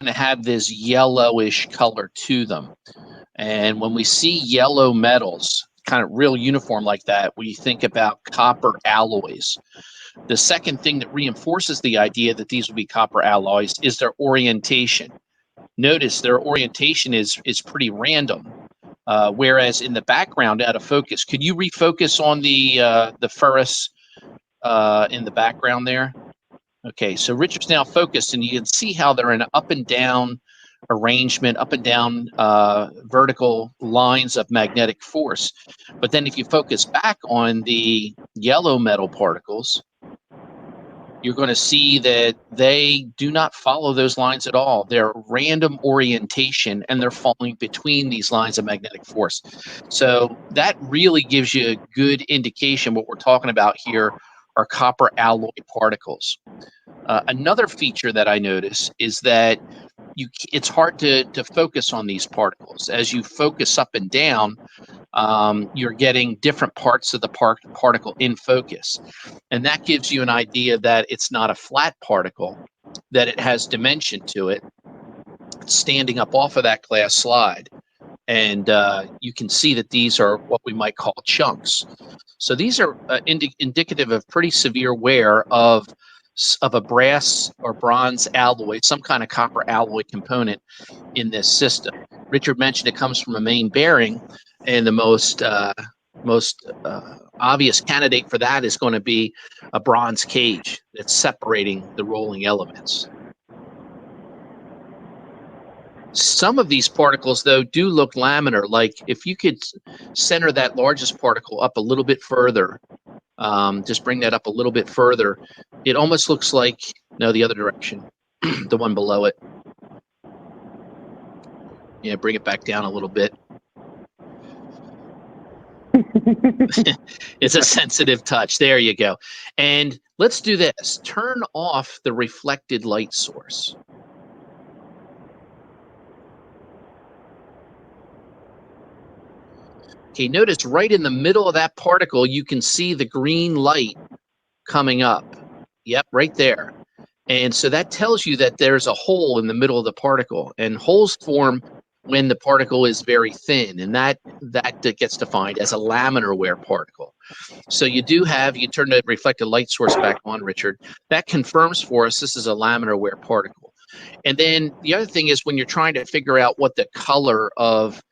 to have this yellowish color to them. And when we see yellow metals, kind of real uniform like that, we think about copper alloys. The second thing that reinforces the idea that these will be copper alloys is their orientation. Notice their orientation is pretty random, whereas in the background, out of focus. Could you refocus on the ferrous in the background there? Okay, so Richard's now focused, and you can see how they're in an up and down arrangement, up and down vertical lines of magnetic force. But then if you focus back on the yellow metal particles, you're going to see that they do not follow those lines at all. They're random orientation, and they're falling between these lines of magnetic force. So that really gives you a good indication. What we're talking about here are copper alloy particles. Another feature that I notice is that it's hard to focus on these particles. As you focus up and down, you're getting different parts of the particle in focus. And that gives you an idea that it's not a flat particle, that it has dimension to it. It's standing up off of that glass slide. And you can see that these are what we might call chunks. So these are indicative of pretty severe wear of a brass or bronze alloy, some kind of copper alloy component in this system. Richard mentioned it comes from a main bearing, and the most obvious candidate for that is going to be a bronze cage that's separating the rolling elements. Some of these particles, though, do look laminar. Like if you could center that largest particle up a little bit further, just bring that up a little bit further, it almost looks like, no, the other direction, the one below it. Yeah, bring it back down a little bit. It's a sensitive touch. There you go. And let's do this. Turn off the reflected light source. Okay, notice right in the middle of that particle, you can see the green light coming up. Yep, right there. And so that tells you that there's a hole in the middle of the particle, and holes form when the particle is very thin, and that gets defined as a laminar wear particle. So you turn the reflected light source back on, Richard. That confirms for us this is a laminar wear particle. And then the other thing is when you're trying to figure out what the color of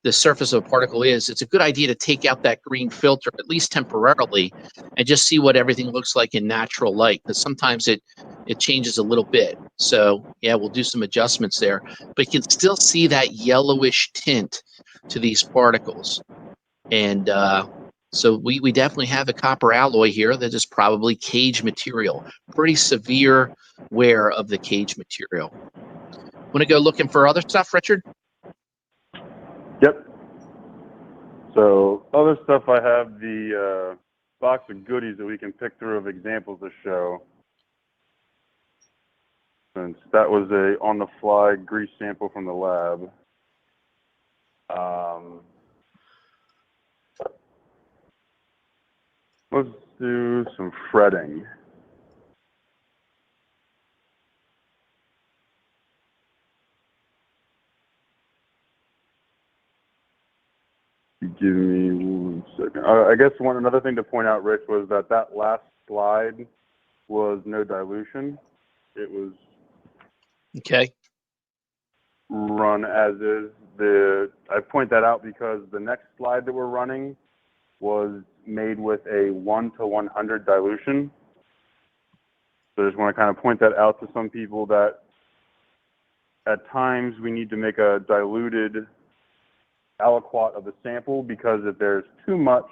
the surface of a particle is, it's a good idea to take out that green filter, at least temporarily, and just see what everything looks like in natural light, because sometimes it changes a little bit. So yeah, we'll do some adjustments there, but you can still see that yellowish tint to these particles. And so we definitely have a copper alloy here that is probably cage material, pretty severe wear of the cage material. Want to go looking for other stuff, Richard? Yep. So other stuff, I have the box of goodies that we can pick through of examples to show. Since that was a on-the-fly grease sample from the lab. Let's do some fretting. Give me 1 second. I guess another thing to point out, Rich, was that last slide was no dilution. It was run as is. I point that out because the next slide that we're running was made with a 1:100 dilution. So I just want to kind of point that out to some people that at times we need to make a diluted aliquot of the sample, because if there's too much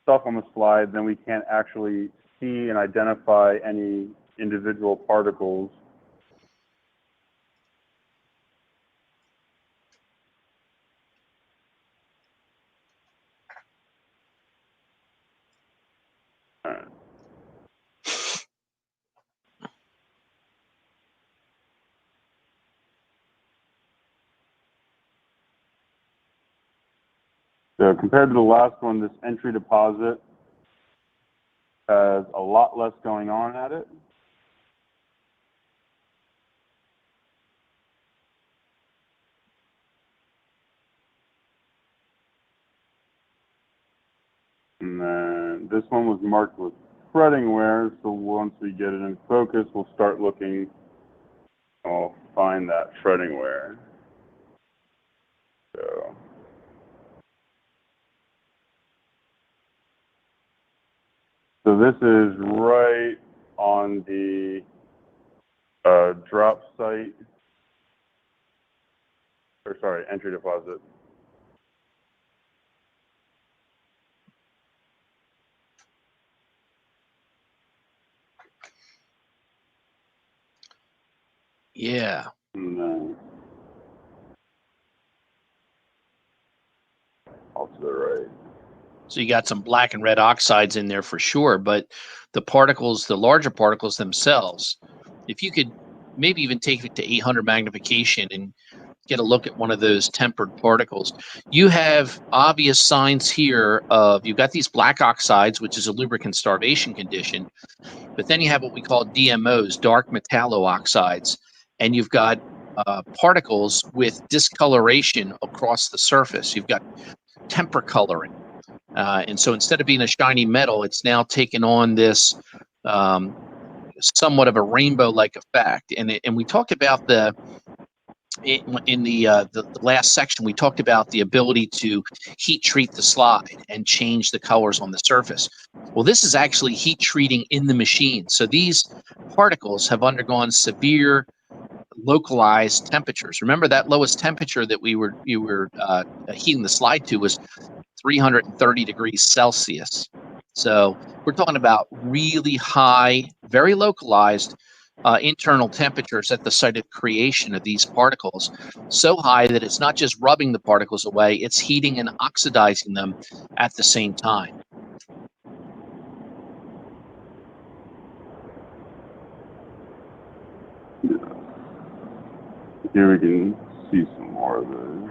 stuff on the slide, then we can't actually see and identify any individual particles. All right. So compared to the last one, this entry deposit has a lot less going on at it. And then this one was marked with fretting wear, so once we get it in focus, we'll start looking, I'll find that fretting wear. So this is right on the drop site, or sorry, entry deposit. Yeah. No. Off to the right. So you got some black and red oxides in there for sure, but the particles, the larger particles themselves, if you could maybe even take it to 800 magnification and get a look at one of those tempered particles, you have obvious signs here of, you've got these black oxides, which is a lubricant starvation condition, but then you have what we call DMOs, dark metallo oxides, and you've got particles with discoloration across the surface. You've got temper coloring. And so instead of being a shiny metal, it's now taken on this somewhat of a rainbow-like effect. And we talked about in the last section, we talked about the ability to heat treat the slide and change the colors on the surface. Well, this is actually heat treating in the machine. So these particles have undergone severe localized temperatures. Remember that lowest temperature that you were heating the slide to was 330 degrees Celsius. So we're talking about really high, very localized internal temperatures at the site of creation of these particles, so high that it's not just rubbing the particles away, it's heating and oxidizing them at the same time. Here we can see some more of those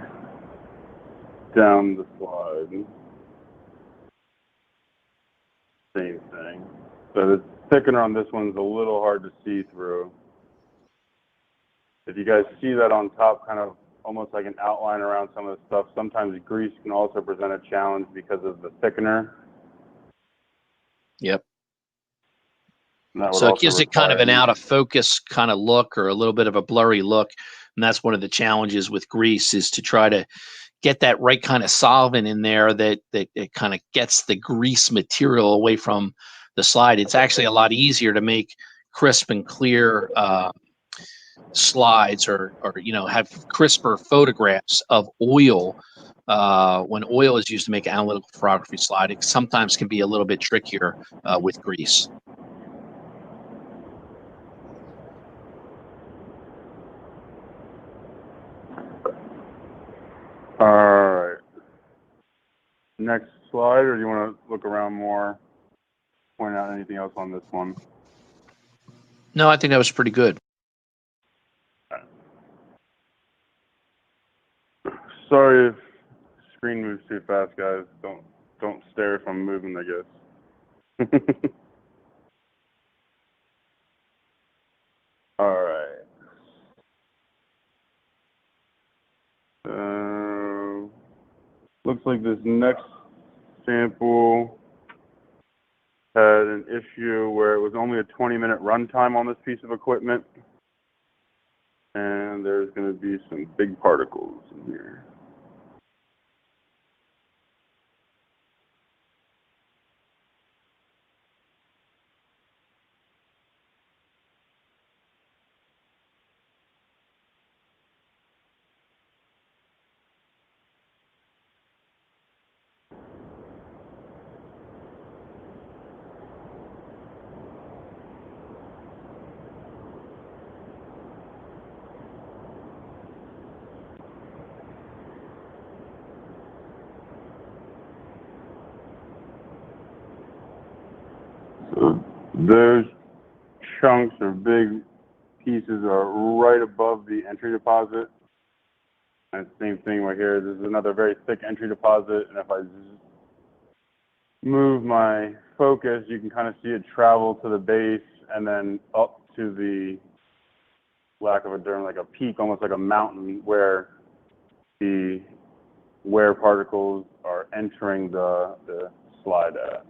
down the slide. Same thing. So the thickener on this one's a little hard to see through. If you guys see that on top, kind of almost like an outline around some of the stuff, sometimes grease can also present a challenge because of the thickener. Yep. So it gives it kind of an out of focus kind of look, or a little bit of a blurry look. And that's one of the challenges with grease, is to try to get that right kind of solvent in there that it kind of gets the grease material away from the slide. It's actually a lot easier to make crisp and clear slides, or have crisper photographs of oil. When oil is used to make an analytical ferrography slide, it sometimes can be a little bit trickier with grease. All right. Next slide, or do you want to look around more, point out anything else on this one? No, I think that was pretty good. Sorry if the screen moves too fast, guys. Don't stare if I'm moving, I guess. All right. Looks like this next sample had an issue where it was only a 20-minute runtime on this piece of equipment. And there's going to be some big particles in here. So those chunks or big pieces are right above the entry deposit. And same thing right here. This is another very thick entry deposit, and if I move my focus, you can kind of see it travel to the base and then up to the, lack of a term, like a peak, almost like a mountain, where the wear particles are entering the slide at.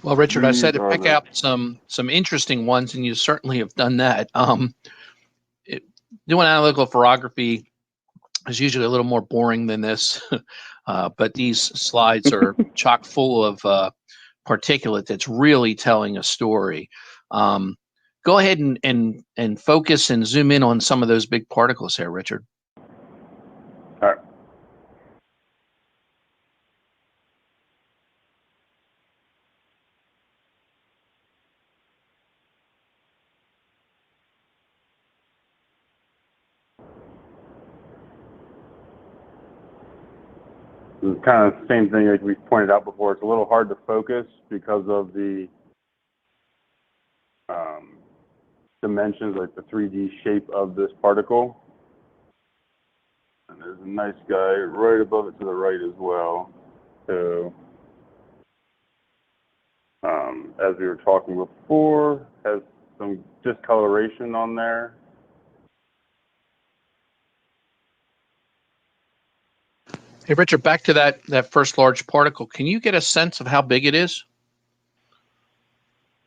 Well, Richard, I said These to are pick the out some interesting ones, and you certainly have done that. Doing analytical ferrography is usually a little more boring than this, but these slides are chock full of particulate that's really telling a story. Go ahead and focus and zoom in on some of those big particles here, Richard. all right. It's kind of the same thing like we pointed out before. It's a little hard to focus because of the dimensions, like the 3D shape of this particle. And there's a nice guy right above it to the right as well. So, as we were talking before, has some discoloration on there. Hey, Richard, back to that first large particle. Can you get a sense of how big it is?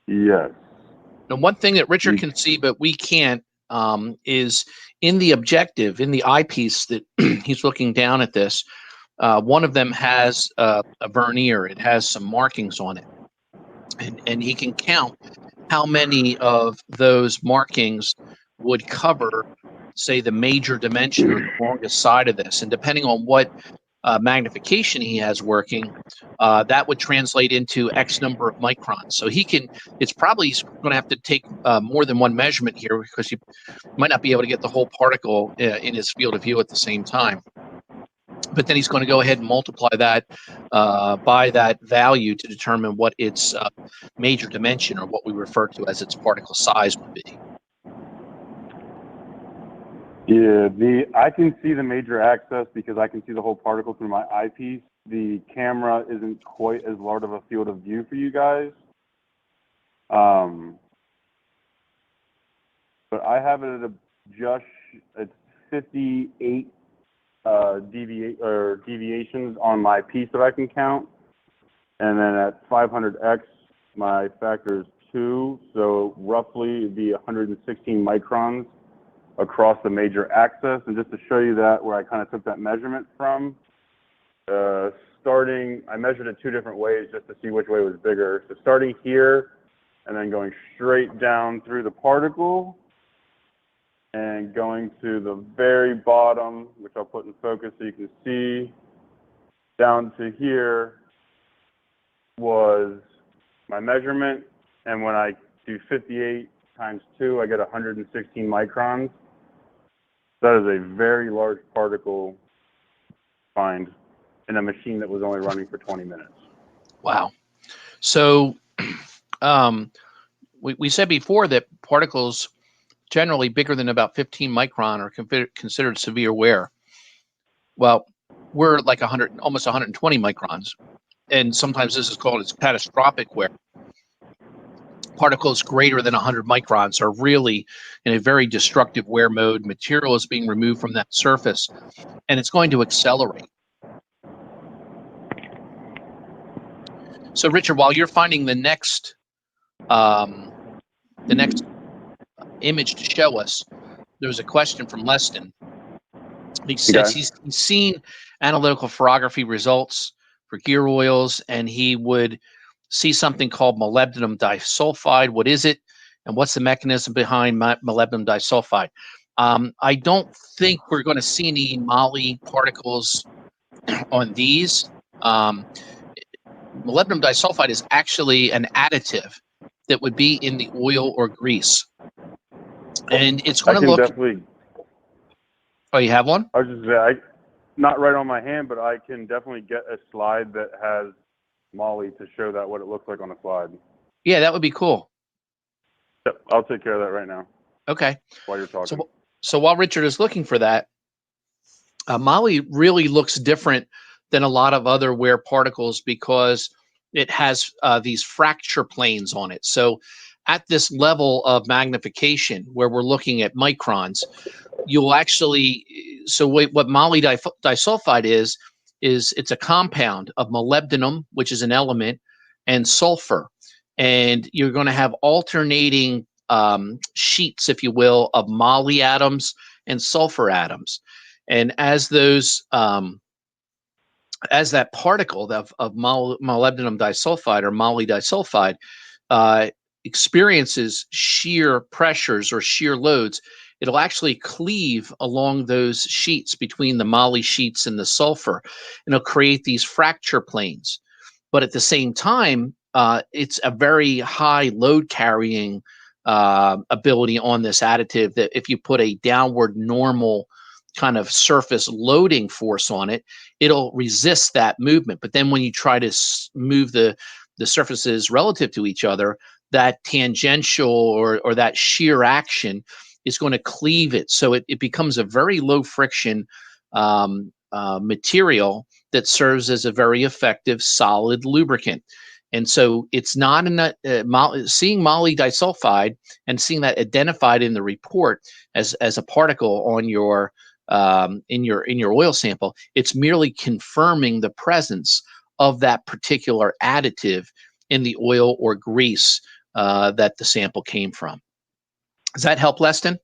Yes. Now, one thing that Richard can see, but we can't, is in the objective, in the eyepiece that he's looking down at this, one of them has a vernier. It has some markings on it. And he can count how many of those markings would cover, say, the major dimension or the longest side of this. And depending on what magnification he has working, that would translate into X number of microns. So he can, it's probably going to have to take more than one measurement here because he might not be able to get the whole particle in his field of view at the same time. But then he's going to go ahead and multiply that by that value to determine what its major dimension, or what we refer to as its particle size, would be. Yeah, I can see the major axis because I can see the whole particle through my eyepiece. The camera isn't quite as large of a field of view for you guys. But I have it at it's 58 deviations on my piece that I can count. And then at 500x, my factor is 2. So roughly it'd be 116 microns across the major axis. And just to show you that, where I kind of took that measurement from, I measured it 2 different ways just to see which way was bigger. So starting here and then going straight down through the particle and going to the very bottom, which I'll put in focus so you can see, down to here was my measurement. And when I do 58 times 2, I get 116 microns. That is a very large particle find in a machine that was only running for 20 minutes. Wow. So we said before that particles generally bigger than about 15 micron are considered severe wear. Well, we're like almost 120 microns. And sometimes this is called its catastrophic wear. Particles greater than 100 microns are really in a very destructive wear mode. Material is being removed from that surface, and it's going to accelerate. So, Richard, while you're finding the next image to show us, there's a question from Leston. He says he's seen analytical ferrography results for gear oils, and he would see something called molybdenum disulfide. What is it, and what's the mechanism behind molybdenum disulfide? I don't think we're going to see any moly particles on these. Molybdenum disulfide is actually an additive that would be in the oil or grease, and it's going to look. Definitely. Oh, you have one? I was just saying, not right on my hand, but I can definitely get a slide that has moly to show that what it looks like on a slide. Yeah, that would be cool. Yep, I'll take care of that right now. Okay. While you're talking. So while Richard is looking for that, moly really looks different than a lot of other wear particles because it has these fracture planes on it. So at this level of magnification where we're looking at microns, you'll actually, what moly disulfide is it's a compound of molybdenum, which is an element, and sulfur. and you're going to have alternating sheets, if you will, of moly atoms and sulfur atoms. And as those as that particle of molybdenum disulfide or moly disulfide experiences shear pressures or shear loads, it'll actually cleave along those sheets between the moly sheets and the sulfur, and it'll create these fracture planes. But at the same time, it's a very high load carrying ability on this additive, that if you put a downward normal kind of surface loading force on it, it'll resist that movement. But then when you try to move the surfaces relative to each other, that tangential or that shear action is going to cleave it. So it becomes a very low friction material that serves as a very effective solid lubricant. And so it's not seeing moly disulfide and seeing that identified in the report as a particle on your in your oil sample. It's merely confirming the presence of that particular additive in the oil or grease that the sample came from. Does that help, Leston?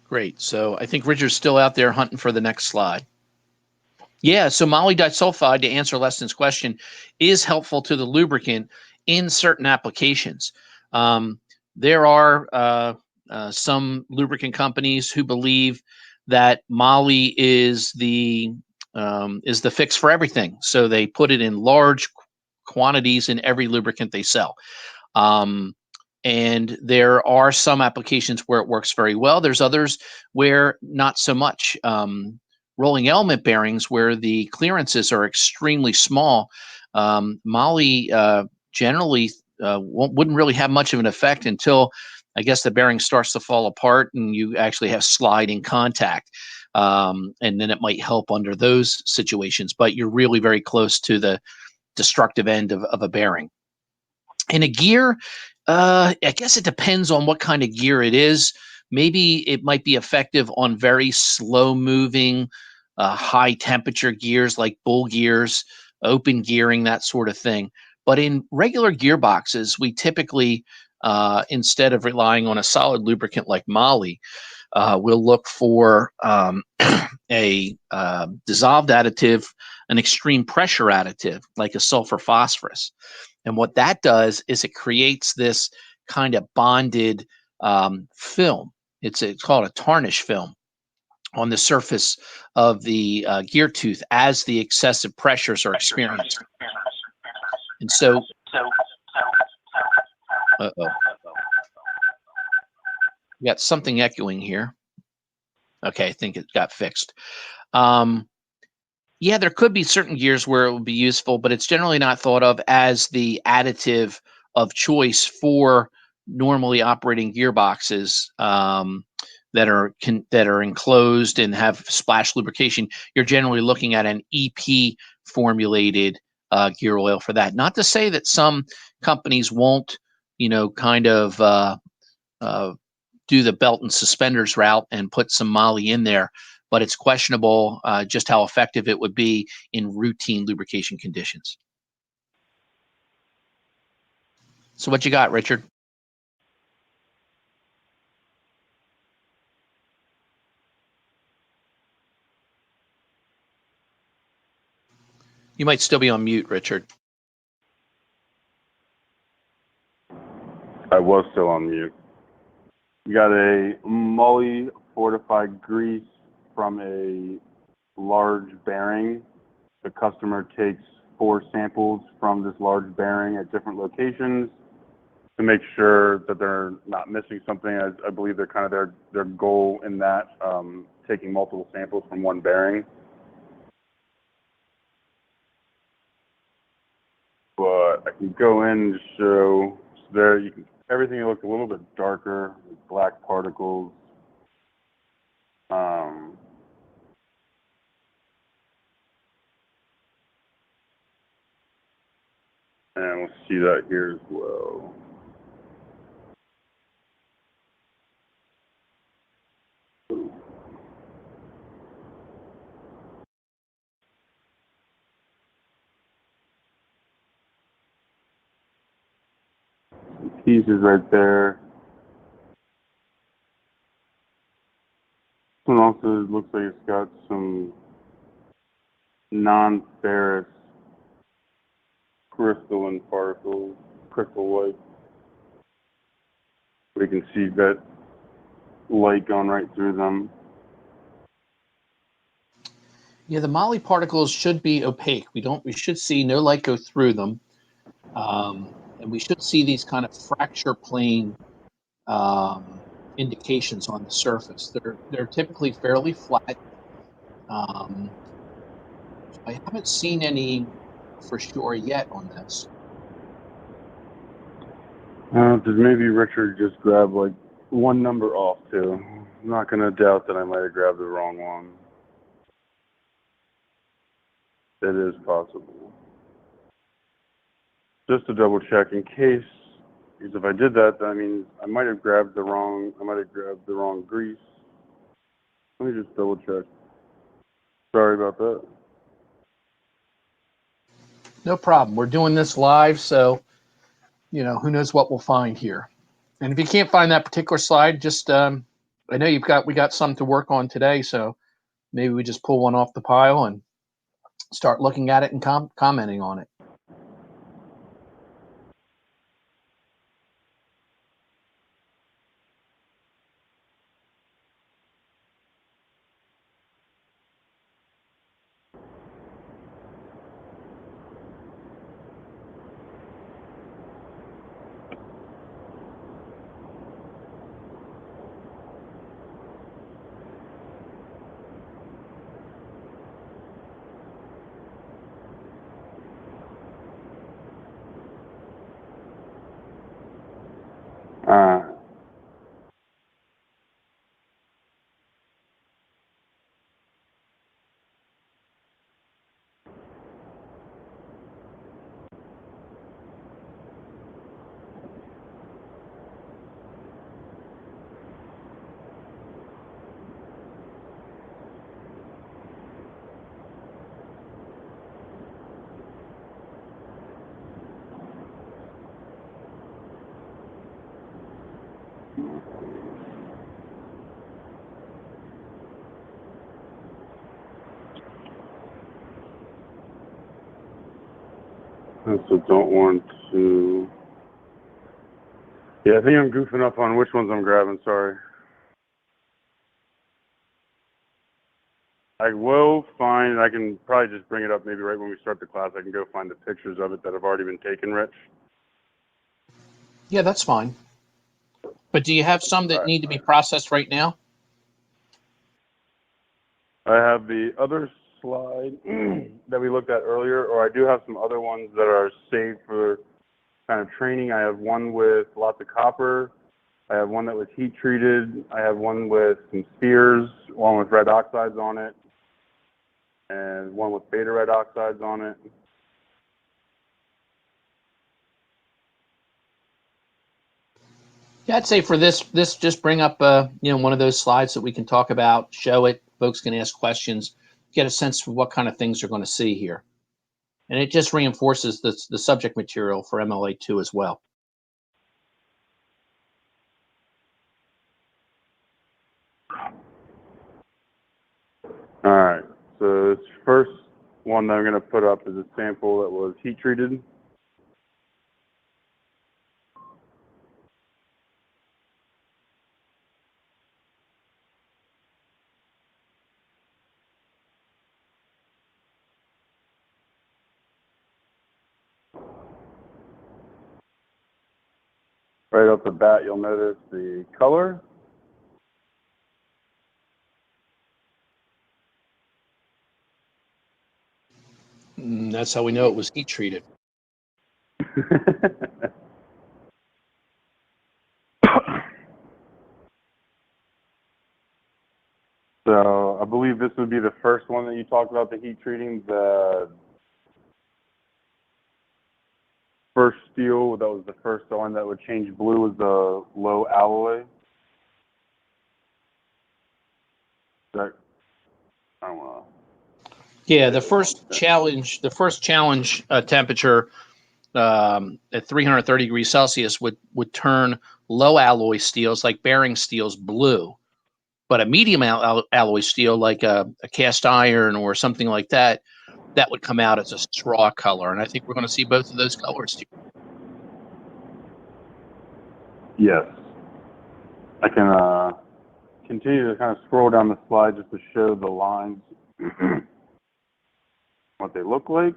Great. So I think Richard's still out there hunting for the next slide. Yeah, so moly disulfide, to answer Leston's question, is helpful to the lubricant in certain applications. There are some lubricant companies who believe that moly is the fix for everything. So they put it in large quantities in every lubricant they sell. And there are some applications where it works very well. There's others where not so much. Rolling element bearings, where the clearances are extremely small, moly generally wouldn't really have much of an effect until, I guess, the bearing starts to fall apart and you actually have sliding contact. And then it might help under those situations, but you're really very close to the destructive end of a bearing. In a gear, I guess it depends on what kind of gear it is. Maybe it might be effective on very slow moving, high temperature gears like bull gears, open gearing, that sort of thing. But in regular gearboxes, we typically, instead of relying on a solid lubricant like moly, we'll look for a dissolved additive, an extreme pressure additive like a sulfur phosphorus. And what that does is it creates this kind of bonded film. It's called a tarnish film on the surface of the gear tooth as the excessive pressures are experienced. And so, we got something echoing here. Okay, I think it got fixed. Yeah, there could be certain gears where it would be useful, but it's generally not thought of as the additive of choice for normally operating gearboxes that are enclosed and have splash lubrication. You're generally looking at an EP formulated gear oil for that. Not to say that some companies won't, kind of do the belt and suspenders route and put some moly in there, but it's questionable just how effective it would be in routine lubrication conditions. So what you got, Richard? You might still be on mute, Richard. I was still on mute. You got a moly fortified grease from a large bearing. The customer takes 4 samples from this large bearing at different locations to make sure that they're not missing something. I believe they're kind of their goal in that, taking multiple samples from one bearing. But I can go in and show, so there you can, everything looks a little bit darker, with black particles. that here as well. Pieces right there. This one also looks like it's got some non-ferrous crystalline particles, crystal white. We can see that light going right through them. Yeah, the moly particles should be opaque. We should see no light go through them. And we should see these kind of fracture plane indications on the surface. They're typically fairly flat. I haven't seen any for sure yet on this. Does maybe Richard just grab like one number off too? I'm not going to doubt that I might have grabbed the wrong one. It is possible. Just to double check in case, because if I did that, that means I might have grabbed the wrong grease. Let me just double check. Sorry about that. No problem. We're doing this live, so who knows what we'll find here. And if you can't find that particular slide, just I know we got some to work on today, so maybe we just pull one off the pile and start looking at it and commenting on it. I also don't want to. Yeah, I think I'm goofing up on which ones I'm grabbing. Sorry. I will find. I can probably just bring it up maybe right when we start the class. I can go find the pictures of it that have already been taken, Rich. Yeah, that's fine. But do you have some that need to be processed right now? I have the other slide that we looked at earlier, or I do have some other ones that are saved for kind of training. I have one with lots of copper. I have one that was heat treated. I have one with some spheres, one with red oxides on it, and one with beta red oxides on it. Yeah, I'd say for this just bring up one of those slides that we can talk about, show it, folks can ask questions, get a sense of what kind of things you're going to see here. And it just reinforces the subject material for MLA-II as well. All right, so this first one that I'm going to put up is a sample that was heat treated. Right off the bat, you'll notice the color. That's how we know it was heat treated. So I believe this would be the first one that you talked about, the heat treating. The first steel, that was the first one that would change blue, was the low alloy. That, I don't know. Yeah, the first challenge temperature at 330 degrees Celsius would turn low alloy steels like bearing steels blue, but a medium alloy steel like a cast iron or something like that, that would come out as a straw color. And I think we're going to see both of those colors here. Yes. I can continue to kind of scroll down the slide just to show the lines, what they look like.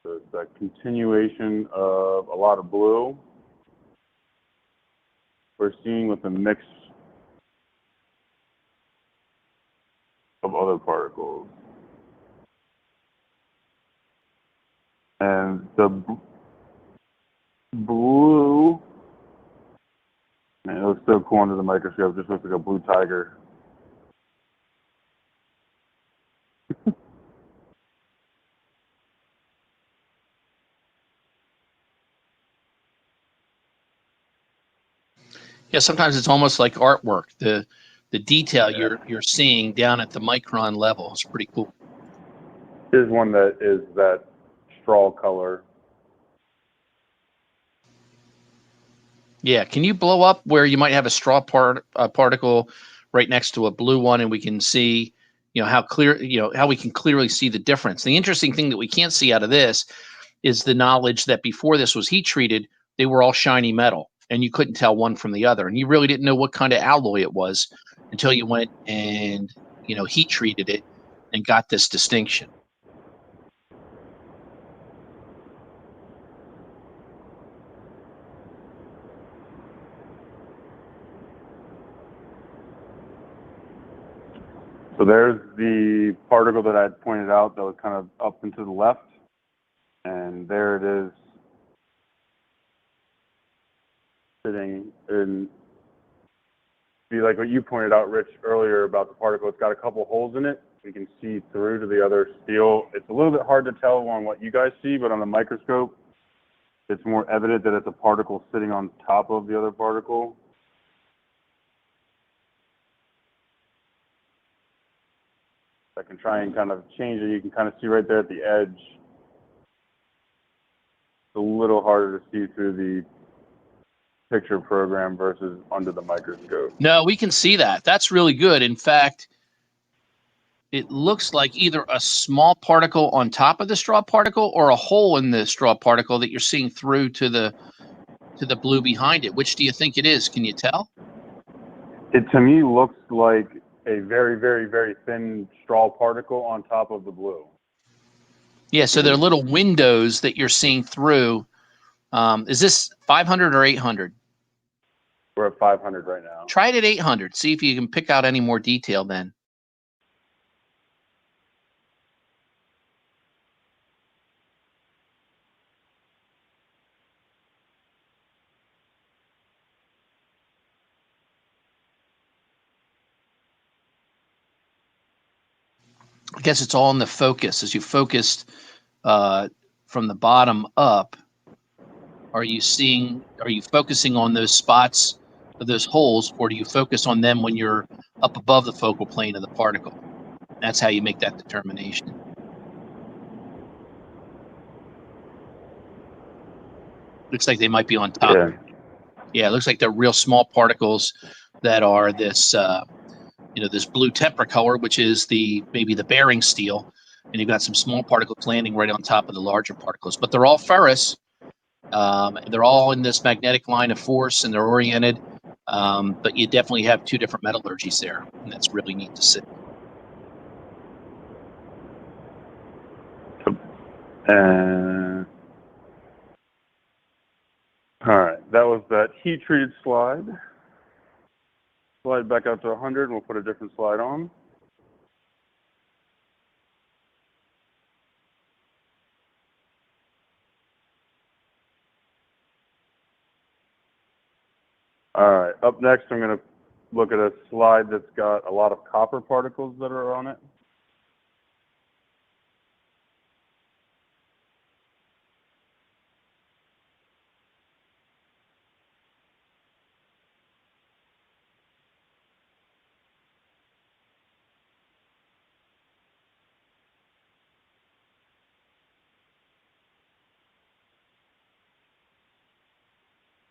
So it's that continuation of a lot of blue we're seeing with a mix of other particles. And the blue, man, it looks so cool under the microscope, just looks like a blue tiger. Yeah, sometimes it's almost like artwork. The detail you're seeing down at the micron level is pretty cool. Here's one that is that straw color. Yeah, can you blow up where you might have a straw particle right next to a blue one, and we can see, how we can clearly see the difference. The interesting thing that we can't see out of this is the knowledge that before this was heat treated, they were all shiny metal, and you couldn't tell one from the other, and you really didn't know what kind of alloy it was until you went and heat treated it and got this distinction. So there's the particle that I had pointed out that was kind of up and to the left. And there it is sitting in, be like what you pointed out, Rich, earlier about the particle. It's got a couple holes in it. We can see through to the other steel. It's a little bit hard to tell on what you guys see, but on the microscope, it's more evident that it's a particle sitting on top of the other particle. I can try and kind of change it. You can kind of see right there at the edge. It's a little harder to see through the picture program versus under the microscope. No, we can see that. That's really good. In fact, it looks like either a small particle on top of the straw particle or a hole in the straw particle that you're seeing through to the blue behind it. Which do you think it is? Can you tell? It to me looks like a very, very, very thin straw particle on top of the blue. Yeah, so there are little windows that you're seeing through. Is this 500 or 800? We're at 500 right now. Try it at 800. See if you can pick out any more detail then. I guess it's all in the focus. As you focused from the bottom up, are you focusing on those spots, those holes, or do you focus on them when you're up above the focal plane of the particle? That's how you make that determination. Looks like they might be on top. Yeah, it looks like they're real small particles that are this this blue tempera color, which is maybe the bearing steel, and you've got some small particles landing right on top of the larger particles. But they're all ferrous. They're all in this magnetic line of force, and they're oriented. But you definitely have two different metallurgies there, and that's really neat to see. All right, that was that heat-treated slide. Slide back out to 100, and we'll put a different slide on. All right, up next, I'm going to look at a slide that's got a lot of copper particles that are on it.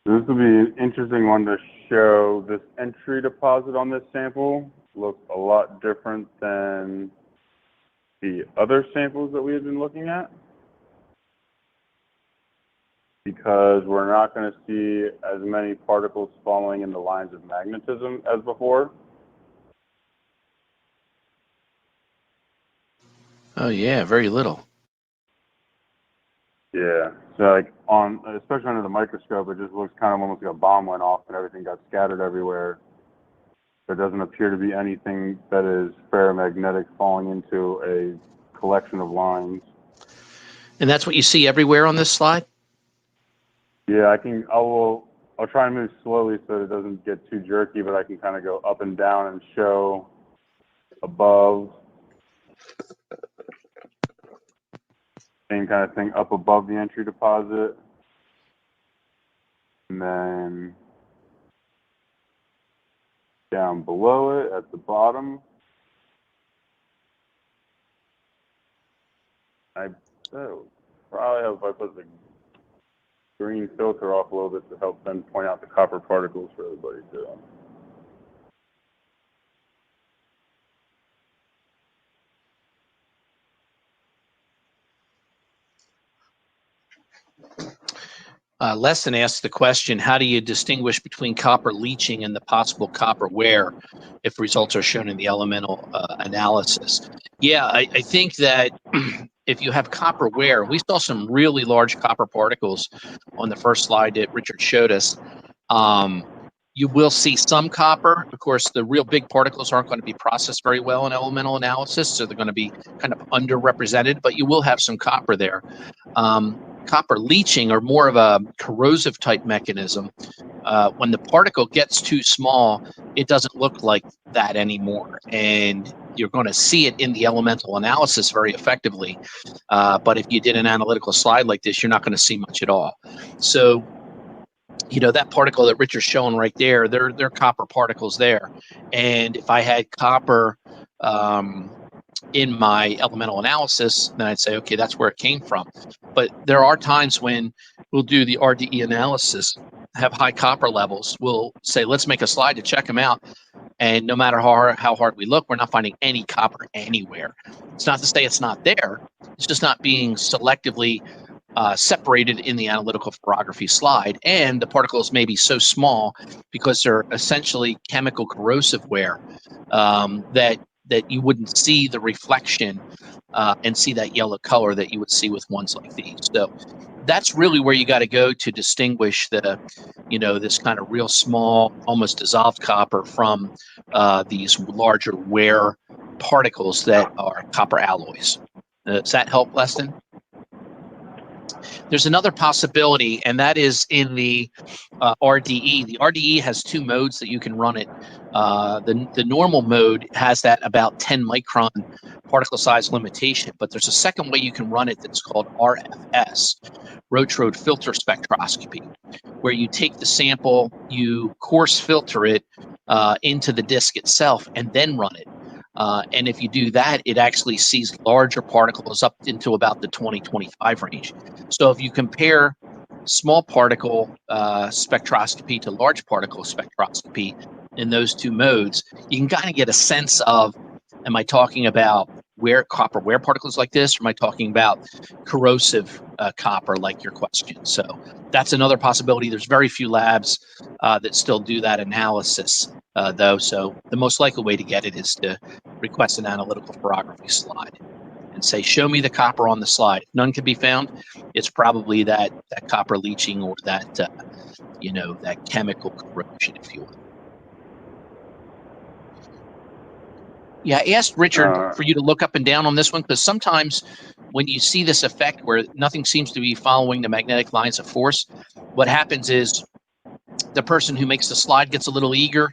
This will be an interesting one to show. This entry deposit on this sample looks a lot different than the other samples that we had been looking at, because we're not going to see as many particles falling in the lines of magnetism as before. Oh yeah, very little. Yeah, so like especially under the microscope, it just looks kind of almost like a bomb went off and everything got scattered everywhere. There doesn't appear to be anything that is ferromagnetic falling into a collection of lines. And that's what you see everywhere on this slide? Yeah, I'll try and move slowly so that it doesn't get too jerky, but I can kind of go up and down and show above. Same kind of thing up above the entry deposit. And then down below it at the bottom. Probably if I put the green filter off a little bit to help then point out the copper particles for everybody too. Lesson asked the question, how do you distinguish between copper leaching and the possible copper wear if results are shown in the elemental analysis? Yeah, I think that if you have copper wear, we saw some really large copper particles on the first slide that Richard showed us. You will see some copper. Of course, the real big particles aren't going to be processed very well in elemental analysis, so they're going to be kind of underrepresented, but you will have some copper there. Copper leaching, or more of a corrosive type mechanism, when the particle gets too small, it doesn't look like that anymore, and you're going to see it in the elemental analysis very effectively. But if you did an analytical slide like this, you're not going to see much at all. So, you know, that particle that Richard's showing right there, they're copper particles there. And if I had copper in my elemental analysis, then I'd say, okay, that's where it came from. But there are times when we'll do the RDE analysis, have high copper levels. We'll say, let's make a slide to check them out. And no matter how hard we look, we're not finding any copper anywhere. It's not to say it's not there. It's just not being selectively separated in the analytical ferrography slide. And the particles may be so small because they're essentially chemical corrosive wear that you wouldn't see the reflection and see that yellow color that you would see with ones like these. So that's really where you got to go to distinguish the, you know, this kind of real small, almost dissolved copper from these larger wear particles that are copper alloys. Does that help, Leston? There's another possibility, and that is in the RDE. The RDE has two modes that you can run it. The normal mode has that about 10 micron particle size limitation, but there's a second way you can run it that's called RFS, Rotrode filter spectroscopy, where you take the sample, you coarse filter it into the disk itself, and then run it. And if you do that, it actually sees larger particles up into about the 20-25 range. So if you compare small particle spectroscopy to large particle spectroscopy in those two modes, you can kind of get a sense of, am I talking about copper wear particles like this, or am I talking about corrosive copper like your question? So that's another possibility. There's very few labs that still do that analysis, though. So the most likely way to get it is to request an analytical ferrography slide and say, show me the copper on the slide. If none can be found, it's probably that copper leaching or that, you know, that chemical corrosion, if you will. Yeah, I asked Richard for you to look up and down on this one, because sometimes when you see this effect where nothing seems to be following the magnetic lines of force, what happens is the person who makes the slide gets a little eager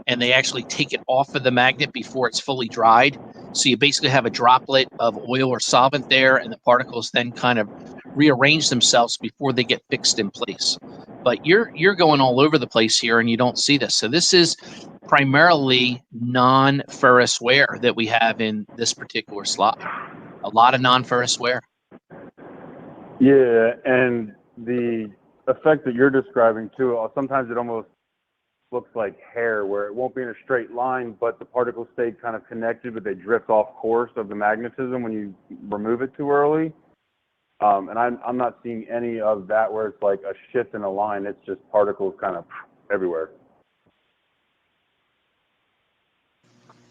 and they actually take it off of the magnet before it's fully dried. So you basically have a droplet of oil or solvent there, and the particles then kind of rearrange themselves before they get fixed in place. But you're going all over the place here and you don't see this. So this is primarily non-ferrous wear that we have in this particular slide. A lot of non-ferrous wear. Yeah, and the effect that you're describing too, sometimes it almost looks like hair, where it won't be in a straight line, but the particles stay kind of connected, but they drift off course of the magnetism when you remove it too early. And I'm not seeing any of that where it's like a shift in a line. It's just particles kind of everywhere.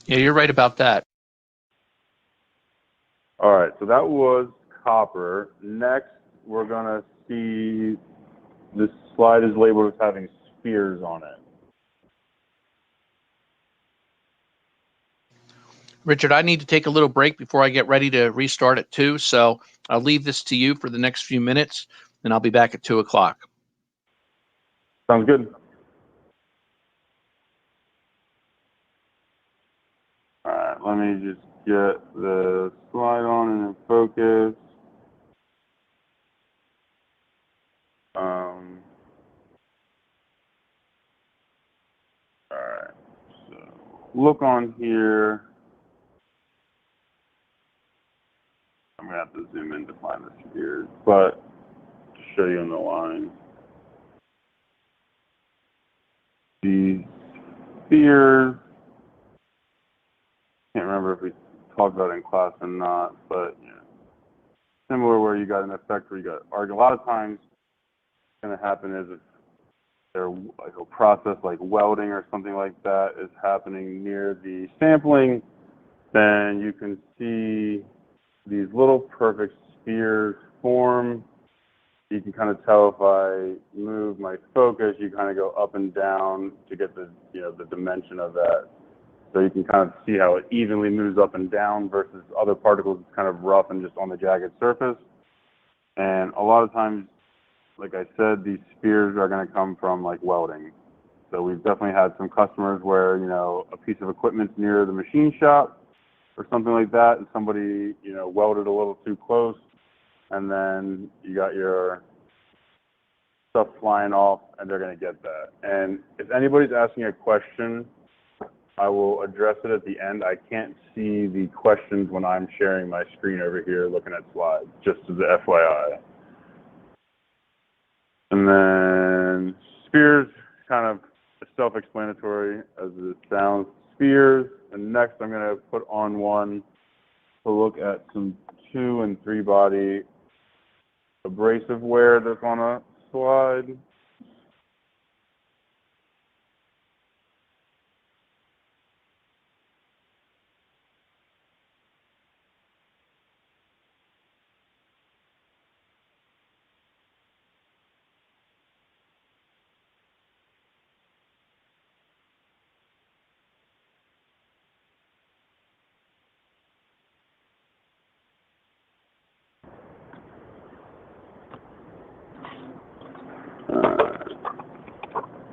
Yeah, you're right about that. All right, so that was copper. Next, we're going to see this slide is labeled as having spheres on it. Richard, I need to take a little break before I get ready to restart at 2, so I'll leave this to you for the next few minutes, and I'll be back at 2 o'clock. Sounds good. All right, let me just get the slide on and in focus. All right, so look on here. I'm gonna have to zoom in to find the spheres, but to show you on the line. The spheres, can't remember if we talked about it in class or not, but you know, similar where you got an effect where you got arc. A lot of times what's gonna happen is if there like a process like welding or something like that is happening near the sampling, then you can see these little perfect spheres form. You can kind of tell if I move my focus, you kind of go up and down to get the, you know, the dimension of that. So you can kind of see how it evenly moves up and down versus other particles, it's kind of rough and just on the jagged surface. And a lot of times, like I said, these spheres are going to come from like welding. So we've definitely had some customers where, you know, a piece of equipment's near the machine shop or something like that, and somebody, you know, welded a little too close, and then you got your stuff flying off, and they're going to get that. And if anybody's asking a question, I will address it at the end. I can't see the questions when I'm sharing my screen over here looking at slides, just as the FYI. And then spheres, kind of self-explanatory as it sounds. Spheres, and next I'm going to put on one to look at some 2- and 3-body abrasive wear that's on a slide.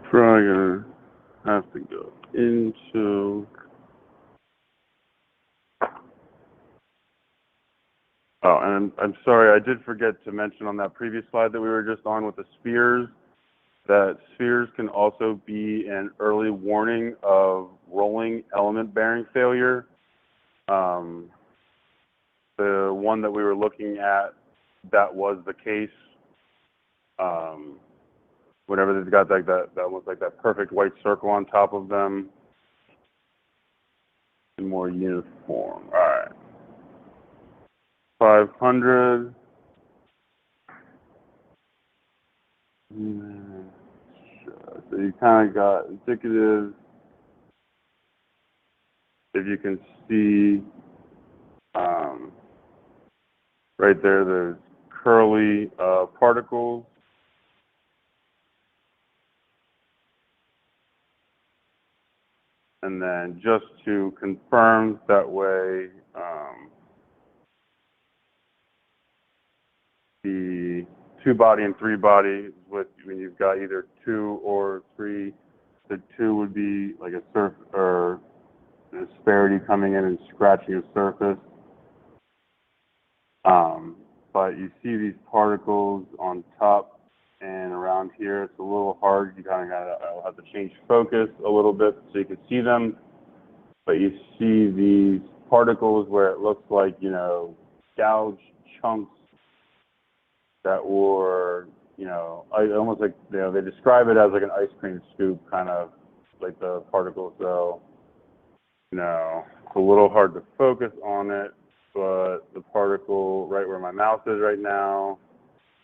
Probably gonna have to go into. Oh, and I'm sorry, I did forget to mention on that previous slide that we were just on with the spheres, that spheres can also be an early warning of rolling element bearing failure. The one that we were looking at, that was the case. Whenever they've got like that almost like that perfect white circle on top of them, and more uniform. All right, 500. So you kind of got indicative. If you can see right there, there's curly particles. And then just to confirm that way, the 2-body and 3-body, with when you've got either 2 or 3, the 2 would be like a surf or an asperity coming in and scratching a surface. But you see these particles on top and around here. It's a little hard. You kind of have to change focus a little bit so you can see them. But you see these particles where it looks like, you know, gouged chunks that were I almost like, they describe it as like an ice cream scoop, kind of like the particles. So, it's a little hard to focus on it, but the particle right where my mouse is right now,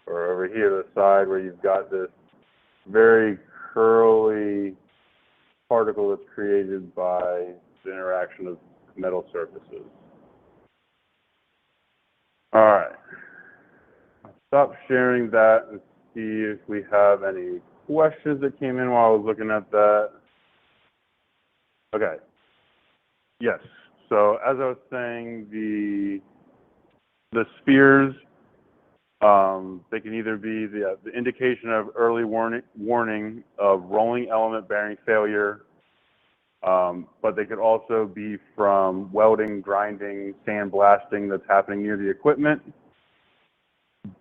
or over here to the side where you've got this very curly particle that's created by the interaction of metal surfaces. All right. I'll stop sharing that and see if we have any questions that came in while I was looking at that. Okay. Yes. So as I was saying, the spheres, they can either be the indication of early warning of rolling element bearing failure, but they could also be from welding, grinding, sandblasting that's happening near the equipment.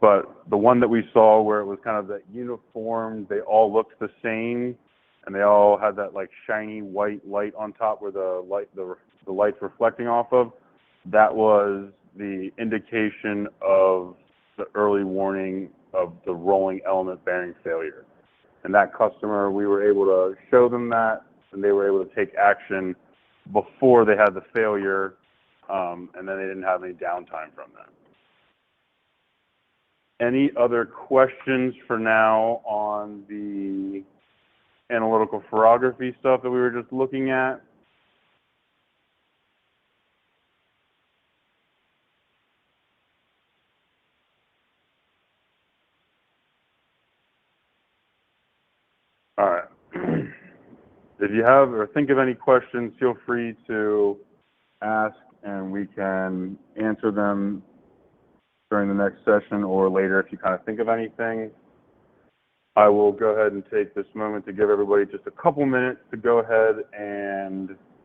But the one that we saw where it was kind of that uniform, they all looked the same, and they all had that like shiny white light on top where the light's reflecting off of, that was the indication of the early warning of the rolling element bearing failure. And that customer, we were able to show them that, and they were able to take action before they had the failure, and then they didn't have any downtime from that. Any other questions for now on the analytical ferrography stuff that we were just looking at? All right. If you have or think of any questions, feel free to ask, and we can answer them during the next session or later if you kind of think of anything. I will go ahead and take this moment to give everybody just a couple minutes to go ahead and